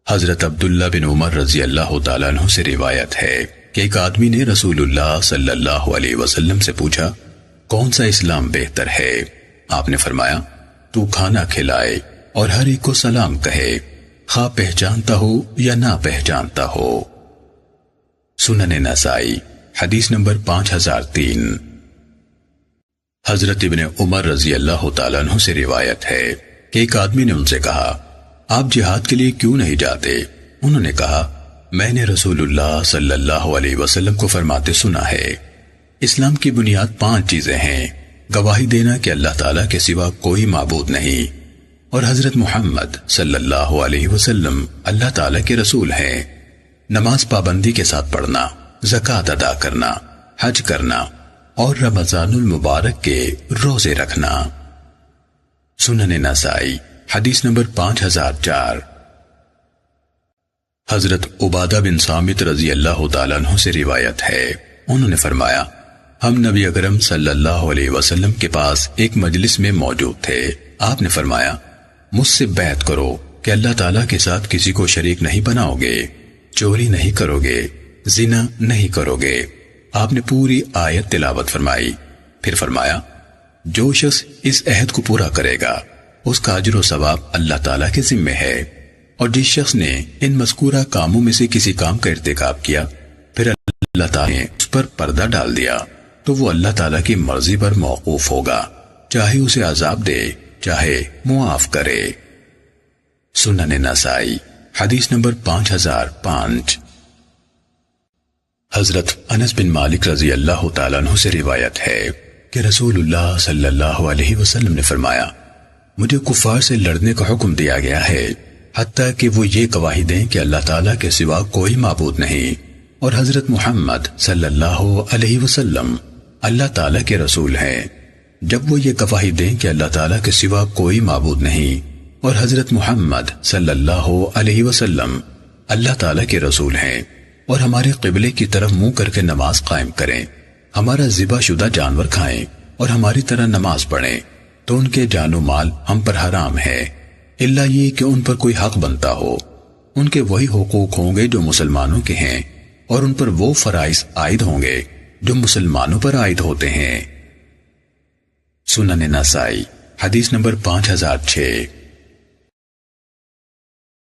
حضرت عبداللہ بن عمر رضی اللہ تعالیٰ عنہ سے روایت ہے کہ ایک آدمی نے رسول اللہ صلی اللہ علیہ وسلم سے پوچھا، کون سا اسلام بہتر ہے؟ آپ نے فرمایا، تو کھانا کھلائے اور ہر ایک کو سلام کہے، خواہ پہچانتا ہو یا نہ پہچانتا ہو۔ سنن نسائی حدیث نمبر 5003۔ حضرت ابن عمر رضی اللہ تعالیٰ عنہ سے روایت ہے کہ ایک آدمی نے ان سے کہا، آپ جہاد کے لیے کیوں نہیں جاتے؟ انہوں نے کہا، میں نے رسول اللہ صلی اللہ علیہ وسلم کو فرماتے سنا ہے، اسلام کی بنیاد 5 چیزیں ہیں، گواہی دینا کہ اللہ تعالیٰ کے سوا کوئی معبود نہیں، اور حضرت محمد صلی اللہ علیہ وسلم اللہ تعالیٰ کے رسول ہیں، نماز پابندی کے ساتھ پڑھنا، زکوٰۃ ادا کرنا، حج کرنا، اور رمضان المبارک کے روزے رکھنا۔ سنن نسائی حدیث نمبر 5004۔ حضرت عبادہ بن صامت رضی اللہ تعالیٰ عنہ سے روایت ہے، انہوں نے فرمایا، ہم نبی اکرم صلی اللہ علیہ وسلم کے پاس ایک مجلس میں موجود تھے۔ آپ نے فرمایا، مجھ سے بیعت کرو کہ اللہ تعالیٰ کے ساتھ کسی کو شریک نہیں بناؤ گے، چوری نہیں کرو گے، زنا نہیں کرو گے۔ آپ نے پوری آیت تلاوت فرمائی، پھر فرمایا، جو شخص اس عہد کو پورا کرے گا اس کا اجر و ثواب اللہ تعالیٰ کے ذمہ ہے، اور جس شخص نے ان مذکورہ کاموں میں سے کسی کام کا ارتکاب کیا پھر اللہ تعالیٰ نے اس پر پردہ ڈال دیا تو وہ اللہ تعالیٰ کی مرضی پر موقوف ہوگا، چاہے اسے عذاب دے چاہے معاف کرے۔ سنن نسائی حدیث نمبر 5005۔ حضرت انس بن مالک رضی اللہ تعالیٰ عنہ سے روایت ہے کہ رسول اللہ صلی اللہ علیہ وسلم نے فرمایا، مجھے کفار سے لڑنے کا حکم دیا گیا ہے حتیٰ کہ وہ یہ گواہی دیں کہ اللہ تعالیٰ کے سوا کوئی معبود نہیں، اور حضرت محمد صلی اللہ علیہ وسلم اللہ تعالیٰ کے رسول ہیں۔ جب وہ یہ گواہی دیں کہ اللہ تعالیٰ کے سوا کوئی معبود نہیں اور حضرت محمد صلی اللہ علیہ وسلم اللہ تعالیٰ کے رسول ہیں، اور ہمارے قبلے کی طرف منہ کر کے نماز قائم کریں، ہمارا ذبح شدہ جانور کھائیں اور ہماری طرح نماز پڑھیں، تو ان کے جان و مال ہم پر حرام ہے، الا یہ کہ ان پر کوئی حق بنتا ہو۔ ان کے وہی حقوق ہوں گے جو مسلمانوں کے ہیں، اور ان پر وہ فرائض عائد ہوں گے جو مسلمانوں پر عائد ہوتے ہیں۔ سنن نسائی حدیث نمبر 5006۔